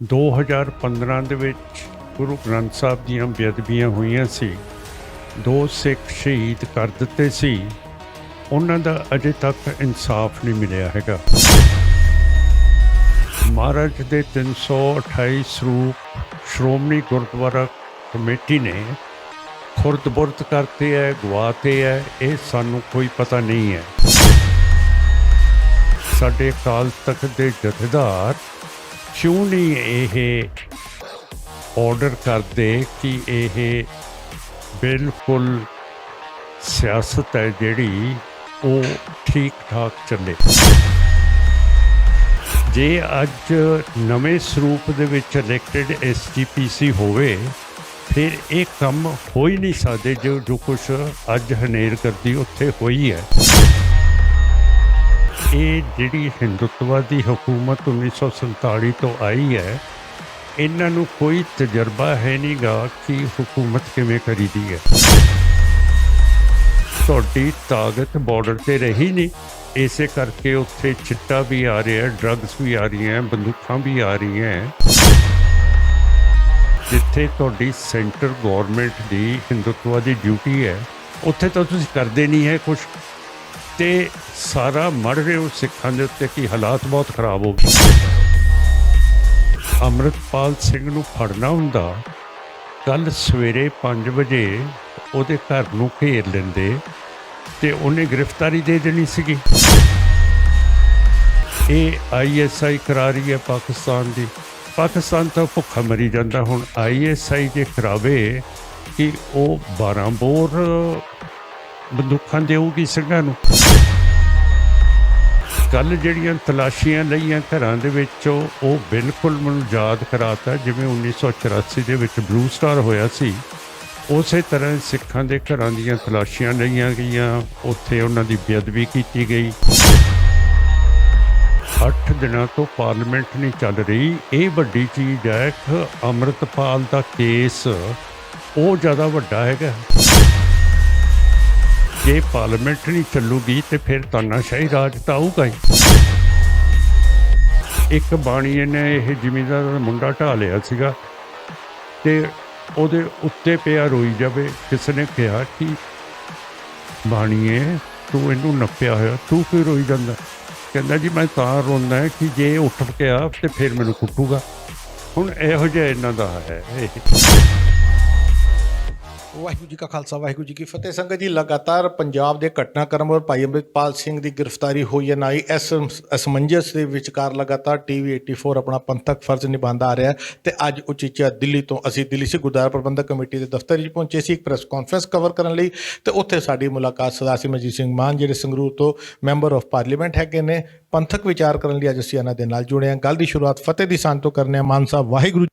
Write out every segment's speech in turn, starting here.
2015 ਦੇ ਵਿੱਚ ਗੁਰੂ ਗ੍ਰੰਥ ਸਾਹਿਬ ਦੀਆਂ ਬੇਅਦਬੀਆਂ ਹੋਈਆਂ ਸੀ। 2 ਸਿੱਖ ਸ਼ਹੀਦ ਕਰ ਦਿੱਤੇ ਸੀ। ਉਹਨਾਂ ਦਾ ਅਜੇ ਤੱਕ ਇਨਸਾਫ ਨਹੀਂ ਮਿਲਿਆ ਹੈਗਾ। ਮਹਾਰਾਜ ਦੇ 328 ਸਰੂਪ ਸ਼੍ਰੋਮਣੀ ਗੁਰਦੁਆਰਾ ਕਮੇਟੀ ਨੇ ਖੁਰਦ-ਬੁਰਦ ਕਰਤੇ ਹੈ, ਗਵਾਤੇ ਹੈ, ਇਹ ਸਾਨੂੰ ਕੋਈ ਪਤਾ ਨਹੀਂ ਹੈ। ਸਾਡੇ ਅਕਾਲ ਤਖਤ ਦੇ ਜਥੇਦਾਰ ਕਿਉਂ ਨਹੀਂ ਇਹ ਆਰਡਰ ਕਰਦੇ ਕਿ ਇਹ ਬਿਲਕੁਲ ਸਿਆਸਤ ਹੈ ਜਿਹੜੀ ਉਹ ਠੀਕ ਠਾਕ ਚੱਲੇ। ਜੇ ਅੱਜ ਨਵੇਂ ਸਰੂਪ ਦੇ ਵਿੱਚ ਇਲੈਕਟਿਡ SGPC ਹੋਵੇ ਫਿਰ ਇਹ ਕੰਮ ਹੋ ਹੀ ਨਹੀਂ ਸਕਦੇ ਜੋ ਕੁਛ ਅੱਜ ਹਨੇਰਗਰਦੀ ਉੱਥੇ ਹੋਈ ਹੈ। ਇਹ ਜਿਹੜੀ ਹਿੰਦੂਤਵਾਦੀ ਹਕੂਮਤ 1947 ਤੋਂ ਆਈ ਹੈ, ਇਹਨਾਂ ਨੂੰ ਕੋਈ ਤਜਰਬਾ ਹੈ ਨਹੀਂ ਗਾ ਕਿ ਹੁਕੂਮਤ ਕਿਵੇਂ ਕਰੀਦੀ ਹੈ। ਤੁਹਾਡੀ ਤਾਕਤ ਬਾਰਡਰ 'ਤੇ ਰਹੀ ਨਹੀਂ, ਇਸੇ ਕਰਕੇ ਉੱਥੇ ਚਿੱਟਾ ਵੀ ਆ ਰਿਹਾ, ਡਰੱਗਸ ਵੀ ਆ ਰਹੀਆਂ, ਬੰਦੂਕਾਂ ਵੀ ਆ ਰਹੀਆਂ। ਜਿੱਥੇ ਤੁਹਾਡੀ ਸੈਂਟਰ ਗੌਰਮੈਂਟ ਦੀ ਹਿੰਦੂਤਵਾ ਦੀ ਡਿਊਟੀ ਹੈ ਉੱਥੇ ਤਾਂ ਤੁਸੀਂ ਕਰਦੇ ਨਹੀਂ ਹੈ ਕੁਛ, ਤੇ ਸਾਰਾ ਮੜ ਰਹੇ ਹੋ ਸਿੱਖਾਂ ਦੇ ਉੱਤੇ ਕਿ ਹਾਲਾਤ ਬਹੁਤ ਖਰਾਬ ਹੋ ਗਏ। ਅੰਮ੍ਰਿਤਪਾਲ ਸਿੰਘ ਨੂੰ ਫੜਨਾ ਹੁੰਦਾ, ਕੱਲ੍ਹ ਸਵੇਰੇ 5 ਵਜੇ ਉਹਦੇ ਘਰ ਨੂੰ ਘੇਰ ਲੈਂਦੇ ਤੇ ਉਹਨੇ ਗ੍ਰਿਫਤਾਰੀ ਦੇ ਦੇਣੀ ਸੀਗੀ। ਇਹ ISI ਕਰਾ ਰਹੀ ਹੈ ਪਾਕਿਸਤਾਨ ਦੀ। ਪਾਕਿਸਤਾਨ ਤਾਂ ਭੁੱਖਾ ਮਰੀ ਜਾਂਦਾ। ਹੁਣ ISI ਜੇ ਕਰਾਵੇ ਕਿ ਉਹ 12 ਬੋਰ ਬੰਦੂਕਾਂ ਦੇਊਗੀ ਸਿੰਘਾਂ ਨੂੰ। ਕੱਲ੍ਹ ਜਿਹੜੀਆਂ ਤਲਾਸ਼ੀਆਂ ਲਈਆਂ ਘਰਾਂ ਦੇ ਵਿੱਚ ਉਹ ਬਿਲਕੁਲ ਮੈਨੂੰ ਯਾਦ ਕਰਾਤਾ ਜਿਵੇਂ 1984 ਦੇ ਵਿੱਚ ਬਲੂ ਸਟਾਰ ਹੋਇਆ ਸੀ। ਉਸੇ ਤਰ੍ਹਾਂ ਸਿੱਖਾਂ ਦੇ ਘਰਾਂ ਦੀਆਂ ਤਲਾਸ਼ੀਆਂ ਲਈਆਂ ਗਈਆਂ, ਉੱਥੇ ਉਹਨਾਂ ਦੀ ਬੇਅਦਬੀ ਕੀਤੀ ਗਈ। 8 ਦਿਨਾਂ ਤੋਂ ਪਾਰਲੀਮੈਂਟ ਨਹੀਂ ਚੱਲ ਰਹੀ। ਇਹ ਵੱਡੀ ਚੀਜ਼ ਹੈ ਕਿ ਅੰਮ੍ਰਿਤਪਾਲ ਦਾ ਕੇਸ ਉਹ ਜ਼ਿਆਦਾ ਵੱਡਾ ਹੈਗਾ। ਜੇ ਪਾਰਲੀਮੈਂਟ ਨਹੀਂ ਚੱਲੂਗੀ ਤੇ ਫਿਰ ਤਾਨਾਸ਼ਾਹੀ ਰਾਜ ਤਾਂ ਆਊਗਾ ਹੀ। ਇੱਕ ਬਾਣੀਏ ਨੇ ਇਹ ਜ਼ਿਮੀਂਦਾਰ ਦਾ ਮੁੰਡਾ ਢਾਹ ਲਿਆ ਸੀਗਾ ਤੇ ਉਹਦੇ ਉੱਤੇ ਪਿਆ ਰੋਈ ਜਾਵੇ। ਕਿਸੇ ਨੇ ਕਿਹਾ ਕਿ ਬਾਣੀਏ ਤੂੰ ਇਹਨੂੰ ਨੱਪਿਆ ਹੋਇਆ, ਤੂੰ ਕਿਉਂ ਰੋਈ ਜਾਂਦਾ? ਕਹਿੰਦਾ ਜੀ ਮੈਂ ਤਾਂ ਰੋਂਦਾ ਹੈ ਕਿ ਜੇ ਉੱਠ ਗਿਆ ਤੇ ਫਿਰ ਮੈਨੂੰ ਕੁੱਟੂਗਾ। ਹੁਣ ਇਹੋ ਜਿਹਾ ਇਹਨਾਂ ਦਾ ਹੈ। ਵਾਹਿਗੁਰੂ ਜੀ ਕਾ ਖਾਲਸਾ ਵਾਹਿਗੁਰੂ ਜੀ ਕੀ ਫਤਿਹ। ਸੰਗਤ ਜੀ, ਲਗਾਤਾਰ ਪੰਜਾਬ ਦੇ ਘਟਨਾਕ੍ਰਮ ਔਰ ਭਾਈ ਅੰਮ੍ਰਿਤਪਾਲ ਸਿੰਘ ਦੀ ਗ੍ਰਿਫਤਾਰੀ ਹੋਈ ਹੈ ਨਾ ਹੀ ਇਸ ਅਸਮੰਜਸ ਦੇ ਵਿਚਕਾਰ ਲਗਾਤਾਰ TV 84 ਆਪਣਾ ਪੰਥਕ ਫਰਜ਼ ਨਿਭਾਉਂਦਾ ਆ ਰਿਹਾ ਹੈ। ਤੇ ਅੱਜ ਉਚੀਚਾ ਦਿੱਲੀ ਤੋਂ ਅਸੀਂ ਦਿੱਲੀ ਸਿੱਖ ਗੁਰਦੁਆਰਾ ਪ੍ਰਬੰਧਕ ਕਮੇਟੀ ਦੇ ਦਫ਼ਤਰ ਵਿੱਚ ਪਹੁੰਚੇ ਸੀ ਇੱਕ ਪ੍ਰੈਸ ਕਾਨਫਰੰਸ ਕਵਰ ਕਰਨ ਲਈ। ਤੇ ਉੱਥੇ ਸਾਡੀ ਮੁਲਾਕਾਤ ਸਰਦਾਰ ਸਿਮਰਜੀਤ ਸਿੰਘ ਮਾਨ ਜਿਹੜੇ ਸੰਗਰੂਰ ਤੋਂ ਮੈਂਬਰ ਆਫ ਪਾਰਲੀਮੈਂਟ ਹੈਗੇ ਨੇ, ਪੰਥਕ ਵਿਚਾਰ ਕਰਨ ਲਈ ਅੱਜ ਅਸੀਂ ਇਹਨਾਂ ਦੇ ਨਾਲ ਜੁੜੇ ਹਾਂ। ਗੱਲ ਦੀ ਸ਼ੁਰੂਆਤ ਫਤਿਹ ਦੀ ਸਾਂਝ ਤੋਂ ਕਰਨੇ ਆ। ਮਾਨ ਸਾਹਿਬ ਵਾਹਿਗੁਰੂ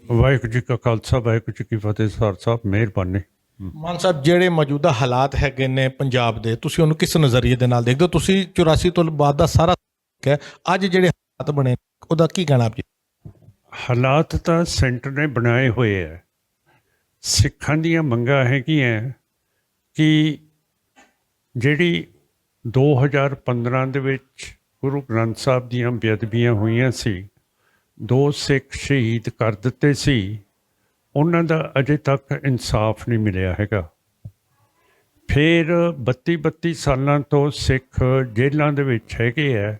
ਵਾਹਿਗੁਰੂ ਜੀ ਕਾ ਖਾਲਸਾ ਵਾਹਿਗੁਰੂ ਜੀ ਕੀ ਫਤਿਹ। ਸਰ ਸਾਹਿਬ ਮਿਹਰਬਾਨੀ। ਮਾਨ ਸਾਹਿਬ, ਜਿਹੜੇ ਮੌਜੂਦਾ ਹਾਲਾਤ ਹੈਗੇ ਨੇ ਪੰਜਾਬ ਦੇ, ਤੁਸੀਂ ਉਹਨੂੰ ਕਿਸ ਨਜ਼ਰੀਏ ਦੇ ਨਾਲ ਦੇਖਦੇ ਹੋ? ਤੁਸੀਂ 84 ਤੋਂ ਬਾਅਦ ਦਾ ਸਾਰਾ ਹੈ, ਅੱਜ ਜਿਹੜੇ ਹਾਲਾਤ ਬਣੇ ਉਹਦਾ ਕੀ ਕਹਿਣਾ ਆਪ ਜੀ? ਹਾਲਾਤ ਤਾਂ ਸੈਂਟਰ ਨੇ ਬਣਾਏ ਹੋਏ ਹੈ। ਸਿੱਖਾਂ ਦੀਆਂ ਮੰਗਾਂ ਹੈਗੀਆਂ ਕਿ ਜਿਹੜੀ 2015 ਦੇ ਵਿੱਚ ਗੁਰੂ ਗ੍ਰੰਥ ਸਾਹਿਬ ਦੀਆਂ ਬੇਅਦਬੀਆਂ ਹੋਈਆਂ ਸੀ, 2 ਸਿੱਖ ਸ਼ਹੀਦ ਕਰ ਦਿੱਤੇ ਸੀ, ਉਹਨਾਂ ਦਾ ਅਜੇ ਤੱਕ ਇਨਸਾਫ ਨਹੀਂ ਮਿਲਿਆ ਹੈਗਾ। ਫਿਰ 32 ਸਾਲਾਂ ਤੋਂ ਸਿੱਖ ਜੇਲ੍ਹਾਂ ਦੇ ਵਿੱਚ ਹੈਗੇ ਹੈ,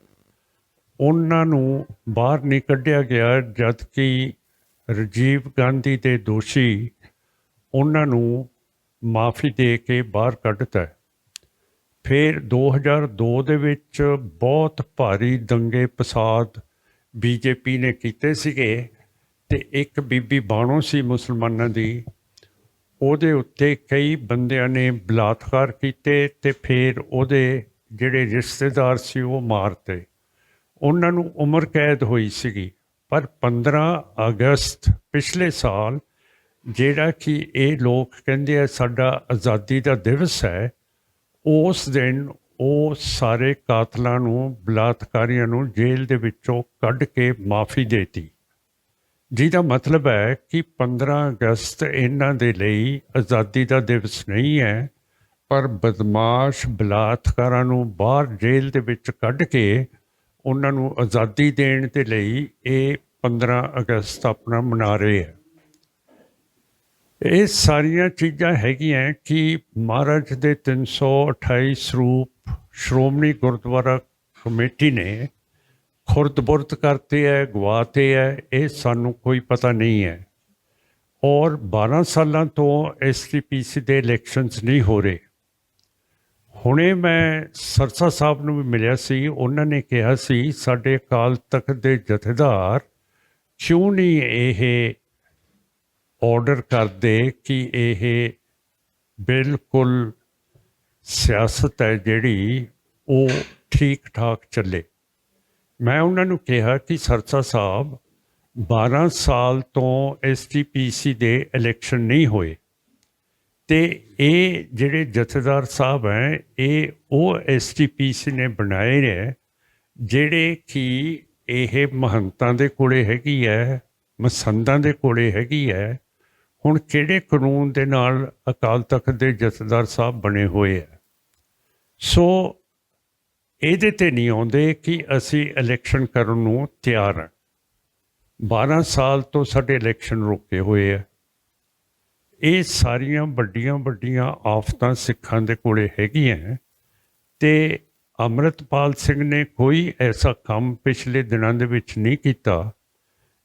ਉਹਨਾਂ ਨੂੰ ਬਾਹਰ ਨਹੀਂ ਕੱਢਿਆ ਗਿਆ, ਜਦ ਕਿ ਰਾਜੀਵ ਗਾਂਧੀ ਦੇ ਦੋਸ਼ੀ ਉਹਨਾਂ ਨੂੰ ਮਾਫੀ ਦੇ ਕੇ ਬਾਹਰ ਕੱਢਤਾ। ਫਿਰ 2002 ਦੇ ਵਿੱਚ ਬਹੁਤ ਭਾਰੀ ਦੰਗੇ ਫਸਾਦ BJP ਨੇ ਕੀਤੇ ਸੀਗੇ ਤੇ ਇੱਕ ਬੀਬੀ ਬਾਣੋ ਸੀ ਮੁਸਲਮਾਨਾਂ ਦੀ, ਉਹਦੇ ਉੱਤੇ ਕਈ ਬੰਦਿਆਂ ਨੇ ਬਲਾਤਕਾਰ ਕੀਤੇ ਤੇ ਫਿਰ ਉਹਦੇ ਜਿਹੜੇ ਰਿਸ਼ਤੇਦਾਰ ਸੀ ਉਹ ਮਾਰਤੇ। ਉਹਨਾਂ ਨੂੰ ਉਮਰ ਕੈਦ ਹੋਈ ਸੀਗੀ। ਪਰ 15 ਅਗਸਤ ਪਿਛਲੇ ਸਾਲ, ਜਿਹੜਾ ਕਿ ਇਹ ਲੋਕ ਕਹਿੰਦੇ ਆ ਸਾਡਾ ਆਜ਼ਾਦੀ ਦਾ ਦਿਵਸ ਹੈ, ਉਸ ਦਿਨ ਉਹ ਸਾਰੇ ਕਾਤਲਾਂ ਨੂੰ, ਬਲਾਤਕਾਰੀਆਂ ਨੂੰ ਜੇਲ੍ਹ ਦੇ ਵਿੱਚੋਂ ਕੱਢ ਕੇ ਮਾਫੀ ਦੇਤੀ। ਜਿਹਦਾ ਮਤਲਬ ਹੈ ਕਿ 15 ਅਗਸਤ ਇਹਨਾਂ ਦੇ ਲਈ ਆਜ਼ਾਦੀ ਦਾ ਦਿਵਸ ਨਹੀਂ ਹੈ, ਪਰ ਬਦਮਾਸ਼ ਬਲਾਤਕਾਰਾਂ ਨੂੰ ਬਾਹਰ ਜੇਲ੍ਹ ਦੇ ਵਿੱਚ ਕੱਢ ਕੇ ਉਹਨਾਂ ਨੂੰ ਆਜ਼ਾਦੀ ਦੇਣ ਦੇ ਲਈ ਇਹ 15 ਅਗਸਤ ਆਪਣਾ ਮਨਾ ਰਹੇ ਹੈ। ਇਹ ਸਾਰੀਆਂ ਚੀਜ਼ਾਂ ਹੈਗੀਆਂ ਕਿ ਮਹਾਰਾਜ ਦੇ 328 ਸਰੂਪ ਸ਼੍ਰੋਮਣੀ ਗੁਰਦੁਆਰਾ ਕਮੇਟੀ ਨੇ ਖੁਰਦ-ਬੁਰਦ ਕਰਤੇ ਹੈ, ਗਵਾਤੇ ਹੈ, ਇਹ ਸਾਨੂੰ ਕੋਈ ਪਤਾ ਨਹੀਂ ਹੈ। ਔਰ 12 ਸਾਲਾਂ ਤੋਂ STPC ਦੇ ਇਲੈਕਸ਼ਨਸ ਨਹੀਂ ਹੋ ਰਹੇ। ਹੁਣੇ ਮੈਂ ਸਰਸਾ ਸਾਹਿਬ ਨੂੰ ਵੀ ਮਿਲਿਆ ਸੀ, ਉਹਨਾਂ ਨੇ ਕਿਹਾ ਸੀ ਸਾਡੇ ਅਕਾਲ ਤਖਤ ਦੇ ਜਥੇਦਾਰ ਕਿਉਂ ਨਹੀਂ ਇਹ ਆਰਡਰ ਕਰਦੇ ਕਿ ਇਹ ਬਿਲਕੁਲ ਸਿਆਸਤ ਹੈ ਜਿਹੜੀ ਉਹ ਠੀਕ ਠਾਕ ਚੱਲੇ। ਮੈਂ ਉਹਨਾਂ ਨੂੰ ਕਿਹਾ ਕਿ ਸਰਸਾ ਸਾਹਿਬ 12 ਸਾਲ ਤੋਂ STPC ਦੇ ਇਲੈਕਸ਼ਨ ਨਹੀਂ ਹੋਏ ਅਤੇ ਇਹ ਜਿਹੜੇ ਜਥੇਦਾਰ ਸਾਹਿਬ ਹੈ ਇਹ ਉਹ STPC ਨੇ ਬਣਾਏ ਨੇ ਜਿਹੜੇ ਕਿ ਇਹ ਮਹੰਤਾਂ ਦੇ ਕੋਲੇ ਹੈਗੀ ਹੈ, ਮਸੰਦਾਂ ਦੇ ਕੋਲੇ ਹੈਗੀ ਹੈ। ਹੁਣ ਕਿਹੜੇ ਕਾਨੂੰਨ ਦੇ ਨਾਲ ਅਕਾਲ ਤਖਤ ਦੇ ਜਥੇਦਾਰ ਸਾਹਿਬ ਬਣੇ ਹੋਏ ਹੈ? ਸੋ ਇਹਦੇ 'ਤੇ ਨਹੀਂ ਆਉਂਦੇ ਕਿ ਅਸੀਂ ਇਲੈਕਸ਼ਨ ਕਰਨ ਨੂੰ ਤਿਆਰ ਹਾਂ। 12 ਸਾਲ ਤੋਂ ਸਾਡੇ ਇਲੈਕਸ਼ਨ ਰੁਕੇ ਹੋਏ ਹੈ। ਇਹ ਸਾਰੀਆਂ ਵੱਡੀਆਂ ਵੱਡੀਆਂ ਆਫਤਾਂ ਸਿੱਖਾਂ ਦੇ ਕੋਲੇ ਹੈਗੀਆਂ ਅਤੇ ਅੰਮ੍ਰਿਤਪਾਲ ਸਿੰਘ ਨੇ ਕੋਈ ਐਸਾ ਕੰਮ ਪਿਛਲੇ ਦਿਨਾਂ ਦੇ ਵਿੱਚ ਨਹੀਂ ਕੀਤਾ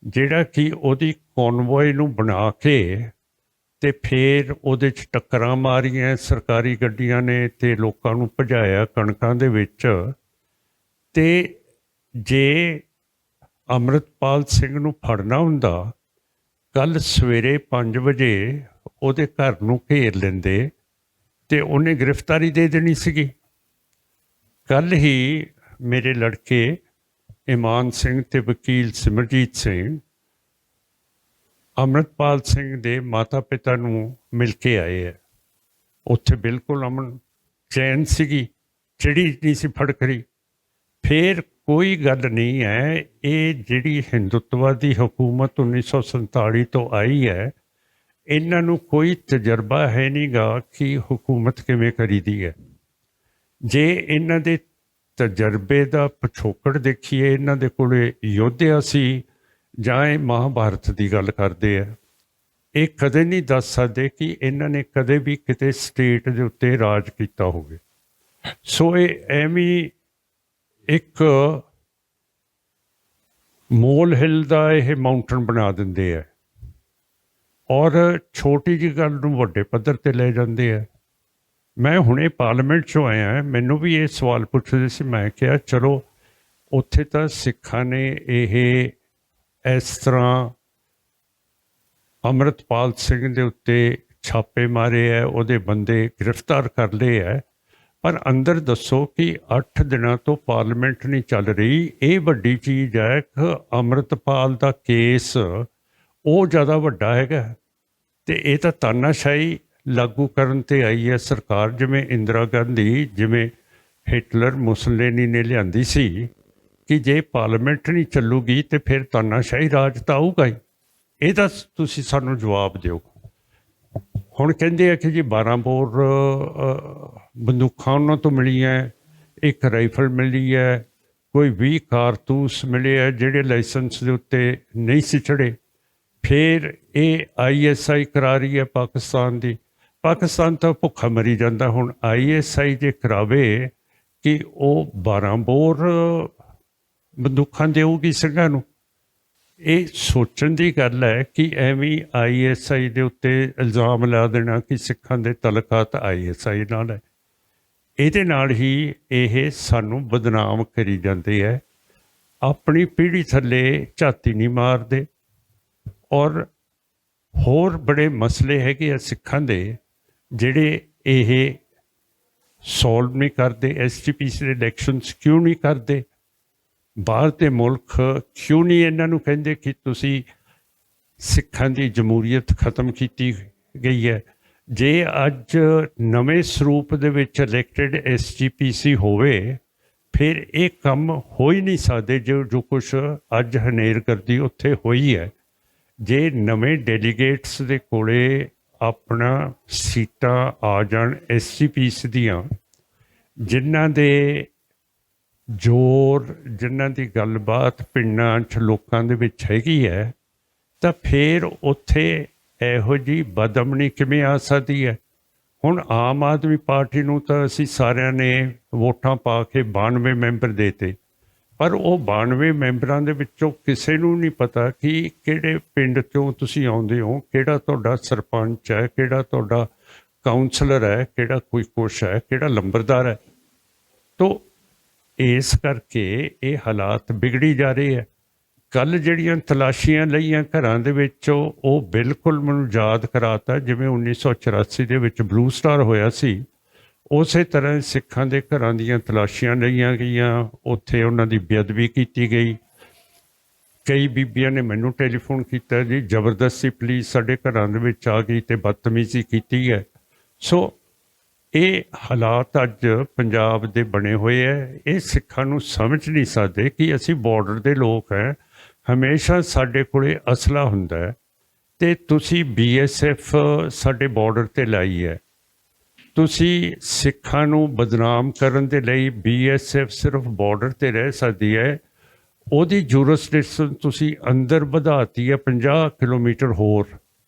ਜਿਹੜਾ ਕਿ ਉਹਦੀ ਕੌਨਵੋਏ ਨੂੰ ਬਣਾ ਕੇ ਅਤੇ ਫਿਰ ਉਹਦੇ 'ਚ ਟੱਕਰਾਂ ਮਾਰੀਆਂ ਸਰਕਾਰੀ ਗੱਡੀਆਂ ਨੇ ਅਤੇ ਲੋਕਾਂ ਨੂੰ ਭਜਾਇਆ ਕਣਕਾਂ ਦੇ ਵਿੱਚ। ਅਤੇ ਜੇ ਅੰਮ੍ਰਿਤਪਾਲ ਸਿੰਘ ਨੂੰ ਫੜਨਾ ਹੁੰਦਾ ਕੱਲ੍ਹ ਸਵੇਰੇ 5 ਵਜੇ ਉਹਦੇ ਘਰ ਨੂੰ ਘੇਰ ਲੈਂਦੇ ਅਤੇ ਉਹਨੇ ਗ੍ਰਿਫਤਾਰੀ ਦੇ ਦੇਣੀ ਸੀਗੀ। ਕੱਲ੍ਹ ਹੀ ਮੇਰੇ ਲੜਕੇ ਇਮਾਨ ਸਿੰਘ ਅਤੇ ਵਕੀਲ ਸਿਮਰਜੀਤ ਸਿੰਘ ਅੰਮ੍ਰਿਤਪਾਲ ਸਿੰਘ ਦੇ ਮਾਤਾ ਪਿਤਾ ਨੂੰ ਮਿਲ ਕੇ ਆਏ ਹੈ। ਉੱਥੇ ਬਿਲਕੁਲ ਅਮਨ ਚੈਨ ਸੀਗੀ, ਚਿੜੀ ਨਹੀਂ ਸੀ ਫੜਕ ਰਹੀ। ਫਿਰ ਕੋਈ ਗੱਲ ਨਹੀਂ ਹੈ, ਇਹ ਜਿਹੜੀ ਹਿੰਦੂਤਵਾਦੀ ਹਕੂਮਤ 1947 ਤੋਂ ਆਈ ਹੈ, ਇਹਨਾਂ ਨੂੰ ਕੋਈ ਤਜਰਬਾ ਹੈ ਨਹੀਂ ਗਾ ਕਿ ਹਕੂਮਤ ਕਿਵੇਂ ਕਰੀਦੀ ਹੈ। ਜੇ ਇਹਨਾਂ ਦੇ ਤਜਰਬੇ ਦਾ ਪਿਛੋਕੜ ਦੇਖੀਏ, ਇਹਨਾਂ ਦੇ ਕੋਲੇ ਯੋਧਿਆ ਸੀ ਜਾਂ ਇਹ ਮਹਾਭਾਰਤ ਦੀ ਗੱਲ ਕਰਦੇ ਆ, ਇਹ ਕਦੇ ਨਹੀਂ ਦੱਸ ਸਕਦੇ ਕਿ ਇਹਨਾਂ ਨੇ ਕਦੇ ਵੀ ਕਿਤੇ ਸਟੇਟ ਦੇ ਉੱਤੇ ਰਾਜ ਕੀਤਾ ਹੋਵੇ। ਸੋ ਇਹ ਐਵੇਂ ਇੱਕ ਮੋਲ ਹਿੱਲ ਦਾ ਇਹ ਮਾਊਂਟਨ ਬਣਾ ਦਿੰਦੇ ਆ ਔਰ ਛੋਟੀ ਜਿਹੀ ਗੱਲ ਨੂੰ ਵੱਡੇ ਪੱਧਰ 'ਤੇ ਲੈ ਜਾਂਦੇ ਆ। ਮੈਂ ਹੁਣੇ ਪਾਰਲੀਮੈਂਟ 'ਚੋਂ ਆਇਆ, ਮੈਨੂੰ ਵੀ ਇਹ ਸਵਾਲ ਪੁੱਛਦੇ ਸੀ। ਮੈਂ ਕਿਹਾ ਚਲੋ ਉੱਥੇ ਤਾਂ ਸਿੱਖਾਂ ਨੇ ਇਹ ਇਸ ਤਰ੍ਹਾਂ ਅੰਮ੍ਰਿਤਪਾਲ ਸਿੰਘ ਦੇ ਉੱਤੇ ਛਾਪੇ ਮਾਰੇ ਹੈ, ਉਹਦੇ ਬੰਦੇ ਗ੍ਰਿਫਤਾਰ ਕਰ ਲਏ ਹੈ, ਪਰ ਅੰਦਰ ਦੱਸੋ ਕਿ 8 ਦਿਨਾਂ ਤੋਂ ਪਾਰਲੀਮੈਂਟ ਨਹੀਂ ਚੱਲ ਰਹੀ। ਇਹ ਵੱਡੀ ਚੀਜ਼ ਹੈ ਕਿ ਅੰਮ੍ਰਿਤਪਾਲ ਦਾ ਕੇਸ ਉਹ ਜ਼ਿਆਦਾ ਵੱਡਾ ਹੈਗਾ ਅਤੇ ਇਹ ਤਾਂ ਤਾਨਾਸ਼ਾਹੀ ਲਾਗੂ ਕਰਨ 'ਤੇ ਆਈ ਹੈ ਸਰਕਾਰ, ਜਿਵੇਂ ਇੰਦਰਾ ਗਾਂਧੀ, ਜਿਵੇਂ ਹਿਟਲਰ ਮੁਸਲਿਨੀ ਨੇ ਲਿਆਂਦੀ ਸੀ ਕਿ ਜੇ ਪਾਰਲੀਮੈਂਟ ਨਹੀਂ ਚੱਲੂਗੀ ਤਾਂ ਫਿਰ ਤਾਨਾਸ਼ਾਹੀ ਰਾਜ ਤਾਂ ਆਊਗਾ ਹੀ। ਇਹਦਾ ਤੁਸੀਂ ਸਾਨੂੰ ਜਵਾਬ ਦਿਓ। ਹੁਣ ਕਹਿੰਦੇ ਆ ਕਿ ਜੀ 12 ਬੋਰ ਬੰਦੂਕਾਂ ਉਹਨਾਂ ਤੋਂ ਮਿਲੀਆਂ, ਇੱਕ ਰਾਈਫਲ ਮਿਲੀ ਹੈ, ਕੋਈ 20 ਕਾਰਤੂਸ ਮਿਲੇ ਹੈ ਜਿਹੜੇ ਲਾਇਸੈਂਸ ਦੇ ਉੱਤੇ ਨਹੀਂ ਸੀ ਚੜ੍ਹੇ। ਫਿਰ ਇਹ ISI ਕਰਾ ਰਹੀ ਹੈ ਪਾਕਿਸਤਾਨ ਦੀ। ਪਾਕਿਸਤਾਨ ਤਾਂ ਭੁੱਖਾ ਮਰੀ ਜਾਂਦਾ। ਹੁਣ ISI ਜੇ ਕਰਾਵੇ ਕਿ ਉਹ 12 ਬੋਰ ਬੰਦੂਕਾਂ ਦੇਊਗੀ ਸਿੰਘਾਂ ਨੂੰ, ਇਹ ਸੋਚਣ ਦੀ ਗੱਲ ਹੈ ਕਿ ਐਵੇਂ ISI ਦੇ ਉੱਤੇ ਇਲਜ਼ਾਮ ਲਾ ਦੇਣਾ ਕਿ ਸਿੱਖਾਂ ਦੇ ਤਲਕਾਤ ISI ਨਾਲ ਹੈ। ਇਹਦੇ ਨਾਲ ਹੀ ਇਹ ਸਾਨੂੰ ਬਦਨਾਮ ਕਰੀ ਜਾਂਦੇ ਹੈ, ਆਪਣੀ ਪੀੜ੍ਹੀ ਥੱਲੇ ਝਾਤੀ ਨਹੀਂ ਮਾਰਦੇ। ਔਰ ਹੋਰ ਬੜੇ ਮਸਲੇ ਹੈਗੇ ਆ ਸਿੱਖਾਂ ਦੇ ਜਿਹੜੇ ਇਹ ਸੋਲਵ ਨਹੀਂ ਕਰਦੇ। STPC ਦੇ ਇਲੈਕਸ਼ਨਸ ਕਿਉਂ ਨਹੀਂ ਕਰਦੇ? ਬਾਹਰ ਦੇ ਮੁਲਕ ਕਿਉਂ ਨਹੀਂ ਇਹਨਾਂ ਨੂੰ ਕਹਿੰਦੇ ਕਿ ਤੁਸੀਂ ਸਿੱਖਾਂ ਦੀ ਜਮਹੂਰੀਅਤ ਖਤਮ ਕੀਤੀ ਗਈ ਹੈ? ਜੇ ਅੱਜ ਨਵੇਂ ਸਰੂਪ ਦੇ ਵਿੱਚ ਇਲੈਕਟਡ SGPC ਹੋਵੇ ਫਿਰ ਇਹ ਕੰਮ ਹੋ ਹੀ ਨਹੀਂ ਸਕਦੇ ਜੋ ਕੁਛ ਅੱਜ ਹਨੇਰਗਰਦੀ ਉੱਥੇ ਹੋਈ ਹੈ। ਜੇ ਨਵੇਂ ਡੈਲੀਗੇਟਸ ਦੇ ਕੋਲੇ ਆਪਣਾ ਸੀਟਾਂ ਆ ਜਾਣ SGPC ਦੀਆਂ, ਜਿਨ੍ਹਾਂ ਦੇ ਜ਼ੋਰ ਜਿਨ੍ਹਾਂ ਦੀ ਗੱਲਬਾਤ ਪਿੰਡਾਂ 'ਚ ਲੋਕਾਂ ਦੇ ਵਿੱਚ ਹੈਗੀ ਹੈ, ਤਾਂ ਫਿਰ ਉੱਥੇ ਇਹੋ ਜਿਹੀ ਬਦਅਮਨੀ ਕਿਵੇਂ ਆ ਸਕਦੀ ਹੈ? ਹੁਣ ਆਮ ਆਦਮੀ ਪਾਰਟੀ ਨੂੰ ਤਾਂ ਅਸੀਂ ਸਾਰਿਆਂ ਨੇ ਵੋਟਾਂ ਪਾ ਕੇ 92 ਮੈਂਬਰ ਦੇਤੇ, ਪਰ ਉਹ 92 ਮੈਂਬਰਾਂ ਦੇ ਵਿੱਚੋਂ ਕਿਸੇ ਨੂੰ ਨਹੀਂ ਪਤਾ ਕਿ ਕਿਹੜੇ ਪਿੰਡ 'ਚੋਂ ਤੁਸੀਂ ਆਉਂਦੇ ਹੋ, ਕਿਹੜਾ ਤੁਹਾਡਾ ਸਰਪੰਚ ਹੈ, ਕਿਹੜਾ ਤੁਹਾਡਾ ਕਾਉਂਸਲਰ ਹੈ, ਕਿਹੜਾ ਕੋਈ ਕੁਛ ਹੈ, ਕਿਹੜਾ ਲੰਬਰਦਾਰ ਹੈ। ਤੋ ਇਸ ਕਰਕੇ ਇਹ ਹਾਲਾਤ ਵਿਗੜੀ ਜਾ ਰਹੇ ਹੈ। ਕੱਲ੍ਹ ਜਿਹੜੀਆਂ ਤਲਾਸ਼ੀਆਂ ਲਈਆਂ ਘਰਾਂ ਦੇ ਵਿੱਚ, ਉਹ ਬਿਲਕੁਲ ਮੈਨੂੰ ਯਾਦ ਕਰਾਤਾ ਜਿਵੇਂ 1984 ਦੇ ਵਿੱਚ ਬਲੂ ਸਟਾਰ ਹੋਇਆ ਸੀ। ਉਸੇ ਤਰ੍ਹਾਂ ਸਿੱਖਾਂ ਦੇ ਘਰਾਂ ਦੀਆਂ ਤਲਾਸ਼ੀਆਂ ਲਈਆਂ ਗਈਆਂ, ਉੱਥੇ ਉਹਨਾਂ ਦੀ ਬੇਅਦਬੀ ਕੀਤੀ ਗਈ। ਕਈ ਬੀਬੀਆਂ ਨੇ ਮੈਨੂੰ ਟੈਲੀਫੋਨ ਕੀਤਾ ਜੀ ਜ਼ਬਰਦਸਤੀ ਪੁਲਿਸ ਸਾਡੇ ਘਰਾਂ ਦੇ ਵਿੱਚ ਆ ਗਈ ਅਤੇ ਬਦਤਮੀਜ਼ੀ ਕੀਤੀ ਹੈ। ਸੋ ਇਹ ਹਾਲਾਤ ਅੱਜ ਪੰਜਾਬ ਦੇ ਬਣੇ ਹੋਏ ਹੈ। ਇਹ ਸਿੱਖਾਂ ਨੂੰ ਸਮਝ ਨਹੀਂ ਸਕਦੇ ਕਿ ਅਸੀਂ ਬਾਰਡਰ ਦੇ ਲੋਕ ਹੈ, ਹਮੇਸ਼ਾ ਸਾਡੇ ਕੋਲੇ ਅਸਲਾ ਹੁੰਦਾ ਹੈ, ਅਤੇ ਤੁਸੀਂ BSF ਸਾਡੇ ਬਾਰਡਰ 'ਤੇ ਲਾਈ ਹੈ। ਤੁਸੀਂ ਸਿੱਖਾਂ ਨੂੰ ਬਦਨਾਮ ਕਰਨ ਦੇ ਲਈ BSF ਸਿਰਫ ਬਾਰਡਰ 'ਤੇ ਰਹਿ ਸਕਦੀ ਹੈ, ਉਹਦੀ ਜੂਰਿਸਡਿਕਸ਼ਨ ਤੁਸੀਂ ਅੰਦਰ ਵਧਾਤੀ ਹੈ 50 ਕਿਲੋਮੀਟਰ ਹੋਰ,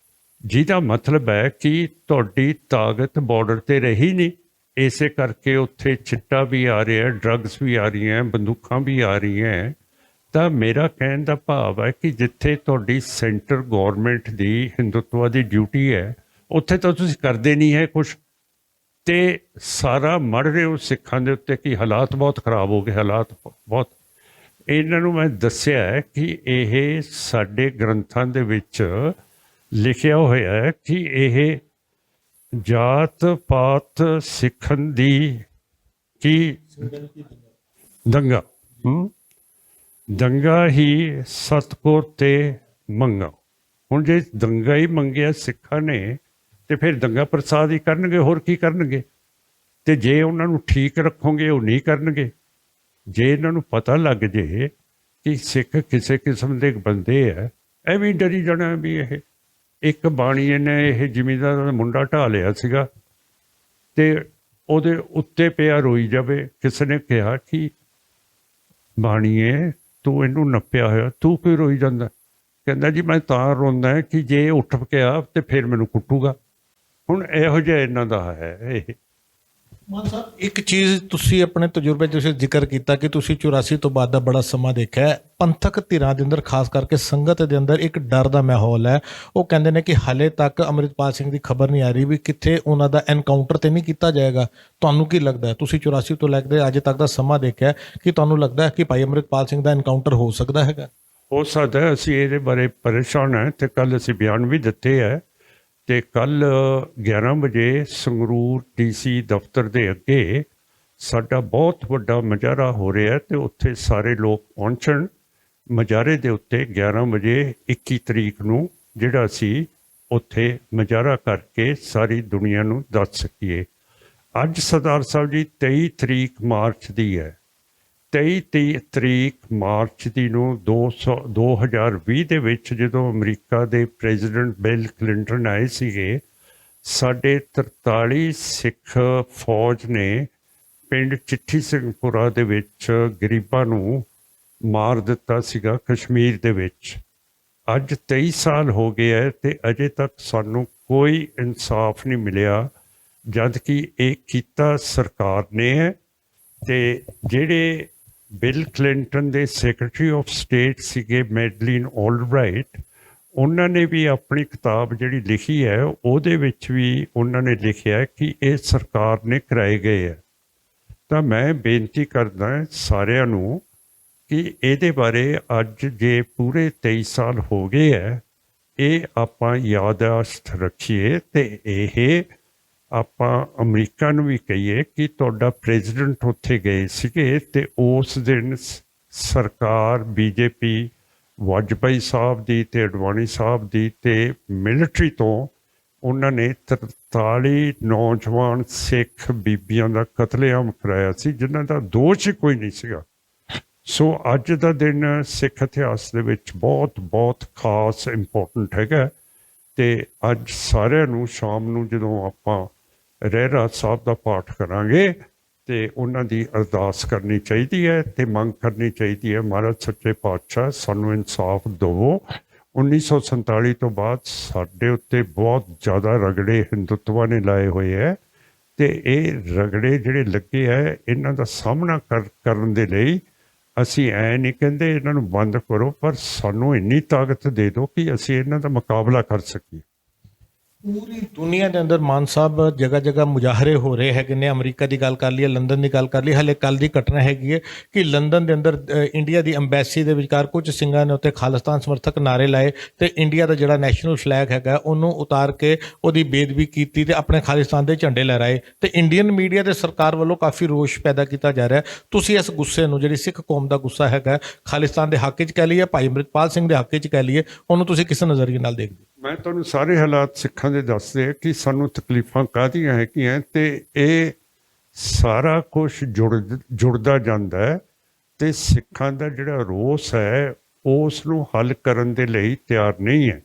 ਜਿਹਦਾ ਮਤਲਬ ਹੈ ਕਿ ਤੁਹਾਡੀ ਤਾਕਤ ਬਾਰਡਰ 'ਤੇ ਰਹੀ ਨਹੀਂ। ਇਸੇ ਕਰਕੇ ਉੱਥੇ ਚਿੱਟਾ ਵੀ ਆ ਰਿਹਾ, ਡਰੱਗਸ ਵੀ ਆ ਰਹੀਆਂ, ਬੰਦੂਕਾਂ ਵੀ ਆ ਰਹੀਆਂ। ਤਾਂ ਮੇਰਾ ਕਹਿਣ ਦਾ ਭਾਵ ਹੈ ਕਿ ਜਿੱਥੇ ਤੁਹਾਡੀ ਸੈਂਟਰ ਗੌਰਮੈਂਟ ਦੀ ਹਿੰਦੂਤਵਾ ਦੀ ਡਿਊਟੀ ਹੈ, ਉੱਥੇ ਤਾਂ ਤੁਸੀਂ ਕਰਦੇ ਨਹੀਂ ਹੈ ਕੁਛ, ਅਤੇ ਸਾਰਾ ਮੜ ਰਹੇ ਹੋ ਸਿੱਖਾਂ ਦੇ ਉੱਤੇ ਕਿ ਹਾਲਾਤ ਬਹੁਤ ਖਰਾਬ ਹੋ ਗਏ, ਹਾਲਾਤ ਬਹੁਤ। ਇਹਨਾਂ ਨੂੰ ਮੈਂ ਦੱਸਿਆ ਹੈ ਕਿ ਇਹ ਸਾਡੇ ਗ੍ਰੰਥਾਂ ਦੇ ਵਿੱਚ ਲਿਖਿਆ ਹੋਇਆ ਹੈ ਕਿ ਇਹ ਜਾਤ ਪਾਤ ਸਿੱਖਣ ਦੀ ਕੀ ਦੰਗਾ ਦੰਗਾ ਹੀ ਸਤਿਗੁਰ ਤੇ ਮੰਗਾ। ਹੁਣ ਜੇ ਦੰਗਾ ਹੀ ਮੰਗਿਆ ਸਿੱਖਾਂ ਨੇ, ਤੇ ਫਿਰ ਦੰਗਾ ਪ੍ਰਸਾਦ ਹੀ ਕਰਨਗੇ, ਹੋਰ ਕੀ ਕਰਨਗੇ? ਅਤੇ ਜੇ ਉਹਨਾਂ ਨੂੰ ਠੀਕ ਰੱਖੋਗੇ ਉਹ ਨਹੀਂ ਕਰਨਗੇ। ਜੇ ਇਹਨਾਂ ਨੂੰ ਪਤਾ ਲੱਗ ਜੇ ਕਿ ਸਿੱਖ ਕਿਸੇ ਕਿਸਮ ਦੇ ਬੰਦੇ ਹੈ, ਐਵੇਂ ਡਰੀ ਜਾਣਾ ਵੀ ਇਹ ਇੱਕ ਬਾਣੀਏ ਨੇ ਇਹ ਜ਼ਿਮੀਂਦਾਰ ਦਾ ਮੁੰਡਾ ਢਾਹ ਲਿਆ ਸੀਗਾ, ਅਤੇ ਉਹਦੇ ਉੱਤੇ ਪਿਆ ਰੋਈ ਜਾਵੇ। ਕਿਸੇ ਨੇ ਕਿਹਾ ਕਿ ਬਾਣੀਏ ਤੂੰ ਇਹਨੂੰ ਨੱਪਿਆ ਹੋਇਆ, ਤੂੰ ਕਿਉਂ ਰੋਈ ਜਾਂਦਾ? ਕਹਿੰਦਾ ਜੀ ਮੈਂ ਤਾਂ ਰੋਂਦਾ ਕਿ ਜੇ ਉੱਠ ਗਿਆ ਅਤੇ ਫਿਰ ਮੈਨੂੰ ਕੁੱਟੂਗਾ। ਹੁਣ ਇਹੋ ਜਿਹਾ ਇਹਨਾਂ ਦਾ ਹੈ ਇਹ। ਮਾਨ ਸਾਹਿਬ, ਇੱਕ ਚੀਜ਼ ਤੁਸੀਂ ਆਪਣੇ ਤਜਰਬੇ 'ਚ ਤੁਸੀਂ ਜ਼ਿਕਰ ਕੀਤਾ ਕਿ ਤੁਸੀਂ 84 ਤੋਂ ਬਾਅਦ ਦਾ ਬੜਾ ਸਮਾਂ ਦੇਖਿਆ ਹੈ, ਪੰਥਕ ਧਿਰਾਂ ਦੇ ਅੰਦਰ ਖਾਸ ਕਰਕੇ ਸੰਗਤ ਦੇ ਅੰਦਰ ਇੱਕ ਡਰ ਦਾ ਮਾਹੌਲ ਹੈ। ਉਹ ਕਹਿੰਦੇ ਨੇ ਕਿ ਹਾਲੇ ਤੱਕ ਅੰਮ੍ਰਿਤਪਾਲ ਸਿੰਘ ਦੀ ਖਬਰ ਨਹੀਂ ਆ ਰਹੀ ਵੀ ਕਿੱਥੇ ਉਹਨਾਂ ਦਾ ਐਨਕਾਊਂਟਰ ਤੇ ਨਹੀਂ ਕੀਤਾ ਜਾਏਗਾ। ਤੁਹਾਨੂੰ ਕੀ ਲੱਗਦਾ ਹੈ, ਤੁਸੀਂ 84 ਤੋਂ ਲੈ ਕੇ ਅੱਜ ਤੱਕ ਦਾ ਸਮਾਂ ਦੇਖਿਆ, ਕਿ ਤੁਹਾਨੂੰ ਲੱਗਦਾ ਹੈ ਕਿ ਭਾਈ ਅੰਮ੍ਰਿਤਪਾਲ ਸਿੰਘ ਦਾ ਐਨਕਾਊਂਟਰ ਹੋ ਸਕਦਾ ਹੈਗਾ? ਹੋ ਸਕਦਾ। ਅਸੀਂ ਇਹਦੇ ਬਾਰੇ ਪਰੇਸ਼ਾਨ ਹਾਂ, ਅਤੇ ਕੱਲ੍ਹ ਅਸੀਂ ਬਿਆਨ ਵੀ ਦਿੱਤੇ ਹੈ, ਅਤੇ ਕੱਲ੍ਹ 11 ਵਜੇ ਸੰਗਰੂਰ DC ਦਫ਼ਤਰ ਦੇ ਅੱਗੇ ਸਾਡਾ ਬਹੁਤ ਵੱਡਾ ਮੁਜ਼ਾਹਰਾ ਹੋ ਰਿਹਾ, ਅਤੇ ਉੱਥੇ ਸਾਰੇ ਲੋਕ ਪਹੁੰਚਣ ਮੁਜ਼ਾਹਰੇ ਦੇ ਉੱਤੇ 11 ਵਜੇ 21 ਤਰੀਕ ਨੂੰ, ਜਿਹੜਾ ਅਸੀਂ ਉੱਥੇ ਮੁਜ਼ਾਹਰਾ ਕਰਕੇ ਸਾਰੀ ਦੁਨੀਆ ਨੂੰ ਦੱਸ ਸਕੀਏ। ਅੱਜ ਸਰਦਾਰ ਸਾਹਿਬ ਜੀ 23 ਤਰੀਕ ਮਾਰਚ ਦੀ ਹੈ। 23 ਤਰੀਕ ਮਾਰਚ ਦੀ ਨੂੰ 2020 ਦੇ ਵਿੱਚ ਜਦੋਂ ਅਮਰੀਕਾ ਦੇ ਪ੍ਰੈਜ਼ੀਡੈਂਟ ਬਿਲ ਕਲਿੰਟਨ ਆਏ ਸੀਗੇ, ਸਾਡੇ 43 ਸਿੱਖ ਫੌਜ ਨੇ ਪਿੰਡ ਚਿੱਠੀ ਸਿੰਘਪੁਰਾ ਦੇ ਵਿੱਚ ਗਰੀਬਾਂ ਨੂੰ ਮਾਰ ਦਿੱਤਾ ਸੀਗਾ ਕਸ਼ਮੀਰ ਦੇ ਵਿੱਚ। ਅੱਜ 23 ਸਾਲ ਹੋ ਗਏ ਹੈ ਅਤੇ ਅਜੇ ਤੱਕ ਸਾਨੂੰ ਕੋਈ ਇਨਸਾਫ ਨਹੀਂ ਮਿਲਿਆ, ਜਦ ਕਿ ਇਹ ਕੀਤਾ ਸਰਕਾਰ ਨੇ ਹੈ। ਅਤੇ ਜਿਹੜੇ ਬਿਲ ਕਲਿੰਟਨ ਦੇ ਸੈਕਟਰੀ ਆਫ ਸਟੇਟ ਸੀਗੇ ਮੈਡਲਿਨ ਆਲਬਰਾਈਟ, ਉਹਨਾਂ ਨੇ ਵੀ ਆਪਣੀ ਕਿਤਾਬ ਜਿਹੜੀ ਲਿਖੀ ਹੈ ਉਹਦੇ ਵਿੱਚ ਵੀ ਉਹਨਾਂ ਨੇ ਲਿਖਿਆ ਕਿ ਇਹ ਸਰਕਾਰ ਨੇ ਕਰਾਏ ਗਏ ਹੈ। ਤਾਂ ਮੈਂ ਬੇਨਤੀ ਕਰਦਾ ਸਾਰਿਆਂ ਨੂੰ ਕਿ ਇਹਦੇ ਬਾਰੇ ਅੱਜ ਜੇ ਪੂਰੇ 23 ਸਾਲ ਹੋ ਗਏ ਹੈ, ਇਹ ਆਪਾਂ ਯਾਦਾਸ਼ਤ ਰੱਖੀਏ, ਅਤੇ ਇਹ ਆਪਾਂ ਅਮਰੀਕਾ ਨੂੰ ਵੀ ਕਹੀਏ ਕਿ ਤੁਹਾਡਾ ਪ੍ਰੈਜ਼ੀਡੈਂਟ ਉੱਥੇ ਗਏ ਸੀਗੇ, ਅਤੇ ਉਸ ਦਿਨ ਸਰਕਾਰ BJP ਵਾਜਪਾਈ ਸਾਹਿਬ ਦੀ ਅਤੇ ਅਡਵਾਨੀ ਸਾਹਿਬ ਦੀ ਅਤੇ ਮਿਲਟਰੀ ਤੋਂ ਉਹਨਾਂ ਨੇ 43 ਨੌਜਵਾਨ ਸਿੱਖ ਬੀਬੀਆਂ ਦਾ ਕਤਲੇਆਮ ਕਰਾਇਆ ਸੀ, ਜਿਨ੍ਹਾਂ ਦਾ ਦੋਸ਼ ਹੀ ਕੋਈ ਨਹੀਂ ਸੀਗਾ। ਸੋ ਅੱਜ ਦਾ ਦਿਨ ਸਿੱਖ ਇਤਿਹਾਸ ਦੇ ਵਿੱਚ ਬਹੁਤ ਬਹੁਤ ਖਾਸ ਇੰਪੋਰਟੈਂਟ ਹੈਗਾ, ਅਤੇ ਅੱਜ ਸਾਰਿਆਂ ਨੂੰ ਸ਼ਾਮ ਨੂੰ ਜਦੋਂ ਆਪਾਂ ਰਹਿਰਾਸ ਸਾਹਿਬ ਦਾ ਪਾਠ ਕਰਾਂਗੇ, ਤੇ ਉਹਨਾਂ ਦੀ ਅਰਦਾਸ ਕਰਨੀ ਚਾਹੀਦੀ ਹੈ ਤੇ ਮੰਗ ਕਰਨੀ ਚਾਹੀਦੀ ਹੈ, ਮਹਾਰਾਜ ਸੱਚੇ ਪਾਤਸ਼ਾਹ ਸਾਨੂੰ ਇਨਸਾਫ ਦੇਵੋ। 1947 ਤੋਂ ਬਾਅਦ ਸਾਡੇ ਉੱਤੇ ਬਹੁਤ ਜ਼ਿਆਦਾ ਰਗੜੇ ਹਿੰਦੂਤਵਾ ਨੇ ਲਾਏ ਹੋਏ ਹੈ ਤੇ ਇਹ ਰਗੜੇ ਜਿਹੜੇ ਲੱਗੇ ਹੈ ਇਹਨਾਂ ਦਾ ਸਾਹਮਣਾ ਕਰਨ ਦੇ ਲਈ ਅਸੀਂ ਐ ਨਹੀਂ ਕਹਿੰਦੇ ਇਹਨਾਂ ਨੂੰ ਬੰਦ ਕਰੋ, ਪਰ ਸਾਨੂੰ ਇੰਨੀ ਤਾਕਤ ਦੇ ਦਿਓ ਕਿ ਅਸੀਂ ਇਹਨਾਂ ਦਾ ਮੁਕਾਬਲਾ ਕਰ ਸਕੀਏ। ਪੂਰੀ ਦੁਨੀਆ ਦੇ ਅੰਦਰ ਮਾਨ ਸਾਹਿਬ ਜਗ੍ਹਾ ਜਗ੍ਹਾ ਮੁਜ਼ਾਹਰੇ ਹੋ ਰਹੇ ਹੈਗੇ ਨੇ। ਅਮਰੀਕਾ ਦੀ ਗੱਲ ਕਰ ਲਈਏ, ਲੰਡਨ ਦੀ ਗੱਲ ਕਰ ਲਈ, ਹਲੇ ਕੱਲ ਦੀ ਘਟਨਾ ਹੈਗੀ ਹੈ ਕਿ ਲੰਡਨ ਦੇ ਅੰਦਰ ਇੰਡੀਆ ਦੀ ਅੰਬੈਸੀ ਦੇ ਵਿਚਕਾਰ ਕੁਝ ਸਿੰਘਾਂ ਨੇ ਉੱਤੇ ਖਾਲਿਸਤਾਨ ਸਮਰਥਕ ਨਾਰੇ ਲਾਏ ਤੇ ਇੰਡੀਆ ਦਾ ਜਿਹੜਾ ਨੈਸ਼ਨਲ ਫਲੈਗ ਹੈਗਾ ਉਹਨੂੰ ਉਤਾਰ ਕੇ ਉਹਦੀ ਬੇਅਦਬੀ ਕੀਤੀ ਤੇ ਆਪਣੇ ਖਾਲਿਸਤਾਨ ਦੇ ਝੰਡੇ ਲਹਿਰਾਏ ਤੇ ਇੰਡੀਅਨ ਮੀਡੀਆ ਤੇ ਸਰਕਾਰ ਵੱਲੋਂ ਕਾਫੀ ਰੋਸ਼ ਪੈਦਾ ਕੀਤਾ ਜਾ ਰਿਹਾ। ਤੁਸੀਂ ਇਸ ਗੁੱਸੇ ਨੂੰ, ਜਿਹੜੀ ਸਿੱਖ ਕੌਮ ਦਾ ਗੁੱਸਾ ਹੈਗਾ ਖਾਲਿਸਤਾਨ ਦੇ ਹੱਕ 'ਚ ਕਹਿ ਲਈਏ, ਭਾਈ ਅੰਮ੍ਰਿਤਪਾਲ ਸਿੰਘ ਦੇ ਹੱਕ 'ਚ ਕਹਿ ਲਈਏ, ਉਹਨੂੰ ਤੁਸੀਂ ਕਿਸ ਨਜ਼ਰੀਏ ਨਾਲ ਦੇਖਦੇ ਹੋ? ਮੈਂ ਤੁਹਾਨੂੰ ਸਾਰੇ ਹਾਲਾਤ ਸਿੱਖਾਂ ਦੇ ਦੱਸਦੇ ਆ ਕਿ ਸਾਨੂੰ ਤਕਲੀਫਾਂ ਕਾਹਦੀਆਂ ਹੈਗੀਆਂ ਤੇ ਇਹ ਸਾਰਾ ਕੁਝ ਜੁੜਦਾ ਜਾਂਦਾ ਹੈ ਤੇ ਸਿੱਖਾਂ ਦਾ ਜਿਹੜਾ ਰੋਸ ਹੈ ਉਸ ਨੂੰ ਹੱਲ ਕਰਨ ਦੇ ਲਈ ਤਿਆਰ ਨਹੀਂ ਹੈ।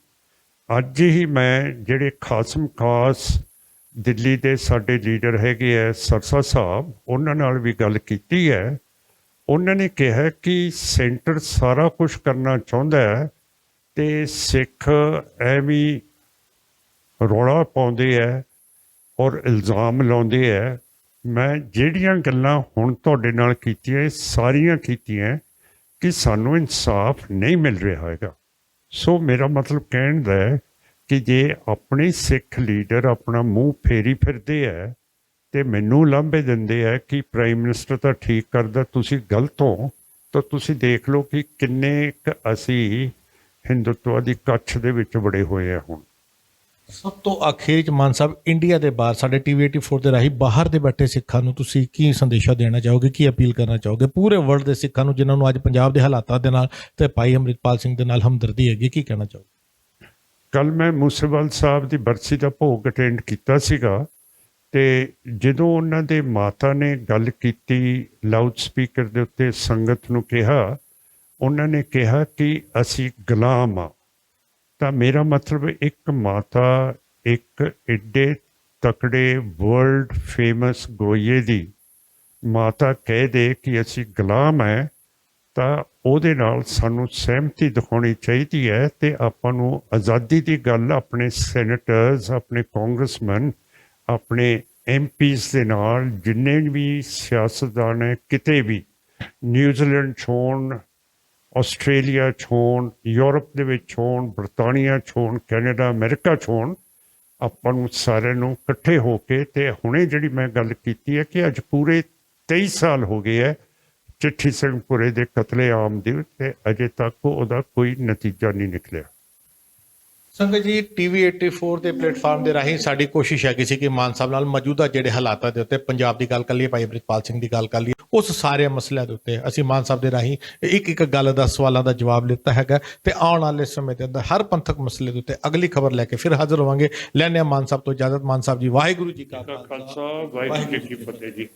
ਅੱਜ ਹੀ ਮੈਂ ਜਿਹੜੇ ਖਾਸਮ ਖਾਸ ਦਿੱਲੀ ਦੇ ਸਾਡੇ ਲੀਡਰ ਹੈਗੇ ਹੈ ਸਰਸਾ ਸਾਹਿਬ, ਉਹਨਾਂ ਨਾਲ ਵੀ ਗੱਲ ਕੀਤੀ ਹੈ। ਉਹਨਾਂ ਨੇ ਕਿਹਾ ਕਿ ਸੈਂਟਰ ਸਾਰਾ ਕੁਝ ਕਰਨਾ ਚਾਹੁੰਦਾ ਹੈ ਤੇ ਸਿੱਖ ਐਵੇਂ ਰੌਲਾ ਪਾਉਂਦੇ ਹੈ ਔਰ ਇਲਜ਼ਾਮ ਲਾਉਂਦੇ ਹੈ। ਮੈਂ ਜਿਹੜੀਆਂ ਗੱਲਾਂ ਹੁਣ ਤੁਹਾਡੇ ਨਾਲ ਕੀਤੀਆਂ ਇਹ ਸਾਰੀਆਂ ਕੀਤੀਆਂ ਕਿ ਸਾਨੂੰ ਇਨਸਾਫ ਨਹੀਂ ਮਿਲ ਰਿਹਾ ਹੈਗਾ। ਸੋ ਮੇਰਾ ਮਤਲਬ ਕਹਿਣ ਦਾ ਹੈ ਕਿ ਜੇ ਆਪਣੇ ਸਿੱਖ ਲੀਡਰ ਆਪਣਾ ਮੂੰਹ ਫੇਰੀ ਫਿਰਦੇ ਹੈ ਤੇ ਮੈਨੂੰ ਲਾਂਭੇ ਦਿੰਦੇ ਹੈ ਕਿ ਪ੍ਰਾਈਮ ਮਿਨਿਸਟਰ ਤਾਂ ਠੀਕ ਕਰਦਾ, ਤੁਸੀਂ ਗਲਤ ਹੋ, ਤਾਂ ਤੁਸੀਂ ਦੇਖ ਲਓ ਕਿ ਕਿੰਨੇ ਅਸੀਂ ਹਿੰਦੂਤਵਾ ਦੀ ਕੱਛ ਦੇ ਵਿੱਚ ਵੜੇ ਹੋਏ ਆ। ਹੁਣ ਸਭ ਤੋਂ ਅਖੀਰ 'ਚ ਮਾਨ ਸਾਹਿਬ, ਇੰਡੀਆ ਦੇ ਬਾਹਰ ਸਾਡੇ ਟੀਵੀ 84 ਦੇ ਰਾਹੀਂ ਬਾਹਰ ਦੇ ਬੈਠੇ ਸਿੱਖਾਂ ਨੂੰ ਤੁਸੀਂ ਕੀ ਸੰਦੇਸ਼ਾ ਦੇਣਾ ਚਾਹੋਗੇ, ਕੀ ਅਪੀਲ ਕਰਨਾ ਚਾਹੋਗੇ? ਪੂਰੇ ਵਰਲਡ ਦੇ ਸਿੱਖਾਂ ਨੂੰ ਜਿਨ੍ਹਾਂ ਨੂੰ ਅੱਜ ਪੰਜਾਬ ਦੇ ਹਾਲਾਤਾਂ ਦੇ ਨਾਲ ਤੇ ਭਾਈ ਅੰਮ੍ਰਿਤਪਾਲ ਸਿੰਘ ਦੇ ਨਾਲ ਹਮਦਰਦੀ ਹੈਗੀ, ਕੀ ਕਹਿਣਾ ਚਾਹੋਗੇ? ਕੱਲ ਮੈਂ ਮੂਸੇਵਾਲ ਸਾਹਿਬ ਦੀ ਬਰਸੀ ਦਾ ਭੋਗ ਅਟੈਂਡ ਕੀਤਾ ਸੀਗਾ ਤੇ ਜਦੋਂ ਉਹਨਾਂ ਦੇ ਮਾਤਾ ਨੇ ਗੱਲ ਕੀਤੀ ਲਾਊਡ ਸਪੀਕਰ ਦੇ ਉੱਤੇ ਸੰਗਤ ਨੂੰ ਕਿਹਾ, ਉਹਨਾਂ ਨੇ ਕਿਹਾ ਕਿ ਅਸੀਂ ਗੁਲਾਮ ਆ। ਤਾਂ ਮੇਰਾ ਮਤਲਬ ਇੱਕ ਮਾਤਾ ਇੱਕ ਐਡੇ ਤਕੜੇ ਵਰਲਡ ਫੇਮਸ ਗੋਈਏ ਦੀ ਮਾਤਾ ਕਹਿ ਦੇ ਕਿ ਅਸੀਂ ਗੁਲਾਮ ਹੈ ਤਾਂ ਉਹਦੇ ਨਾਲ ਸਾਨੂੰ ਸਹਿਮਤੀ ਦਿਖਾਉਣੀ ਚਾਹੀਦੀ ਹੈ ਤੇ ਆਪਾਂ ਨੂੰ ਆਜ਼ਾਦੀ ਦੀ ਗੱਲ ਆਪਣੇ ਸੈਨੇਟਰਸ, ਆਪਣੇ ਕਾਂਗਰਸਮੈਨ, ਆਪਣੇ MPs ਦੇ ਨਾਲ ਜਿੰਨੇ ਵੀ ਸਿਆਸਤਦਾਨ ਹੈ ਕਿਤੇ ਵੀ, ਨਿਊਜ਼ੀਲੈਂਡ 'ਚ ਹੋਣ, ਆਸਟ੍ਰੇਲੀਆ 'ਚ ਹੋਣ, ਯੂਰਪ ਦੇ ਵਿੱਚ ਹੋਣ, ਬਰਤਾਨੀਆ 'ਚ ਹੋਣ, ਕੈਨੇਡਾ, ਅਮਰੀਕਾ 'ਚ ਹੋਣ, ਆਪਾਂ ਨੂੰ ਸਾਰਿਆਂ ਨੂੰ ਇਕੱਠੇ ਹੋ ਕੇ ਤੇ ਹੁਣੇ ਜਿਹੜੀ ਮੈਂ ਗੱਲ ਕੀਤੀ ਹੈ ਕਿ ਅੱਜ ਪੂਰੇ 23 ਸਾਲ ਹੋ ਗਏ ਹੈ ਚਿੱਠੀ ਸਿੰਘਪੁਰੇ ਦੇ ਕਤਲੇਆਮ ਦੇ ਤੇ ਅਜੇ ਤੱਕ ਉਹਦਾ ਕੋਈ ਨਤੀਜਾ ਨਹੀਂ ਨਿਕਲਿਆ। ਸੰਗਤ ਜੀ, ਟੀਵੀ 84 ਦੇ ਪਲੇਟਫਾਰਮ ਦੇ ਰਾਹੀਂ ਸਾਡੀ ਕੋਸ਼ਿਸ਼ ਹੈਗੀ ਸੀ ਕਿ ਮਾਨ ਸਾਹਿਬ ਨਾਲ ਮੌਜੂਦਾ ਜਿਹੜੇ ਹਾਲਾਤਾਂ ਦੇ ਉੱਤੇ ਪੰਜਾਬ ਦੀ ਗੱਲ ਕਰ ਲਈਏ, ਭਾਈ ਅੰਮ੍ਰਿਤਪਾਲ ਸਿੰਘ ਦੀ ਗੱਲ ਕਰ ਲਈਏ, ਉਸ ਸਾਰੇ ਮਸਲਿਆਂ ਦੇ ਉੱਤੇ ਅਸੀਂ ਮਾਨ ਸਾਹਿਬ ਦੇ ਰਾਹੀਂ ਇੱਕ ਗੱਲ ਦਾ ਸਵਾਲਾਂ ਦਾ ਜਵਾਬ ਲਿੱਤਾ ਹੈਗਾ ਤੇ ਆਉਣ ਵਾਲੇ ਸਮੇਂ ਦੇ ਅੰਦਰ ਹਰ ਪੰਥਕ ਮਸਲੇ ਦੇ ਉੱਤੇ ਅਗਲੀ ਖਬਰ ਲੈ ਕੇ ਫਿਰ ਹਾਜ਼ਰ ਹੋਵਾਂਗੇ। ਲੈਣੇ ਮਾਨ ਸਾਹਿਬ ਤੋਂ ਇਜਾਜ਼ਤ। ਮਾਨ ਸਾਹਿਬ ਜੀ, ਵਾਹਿਗੁਰੂ ਜੀ ਕਾ ਖਾਲਸਾ, ਵਾਹਿਗੁਰੂ ਜੀ ਕੀ ਫਤਿਹ ਜੀ।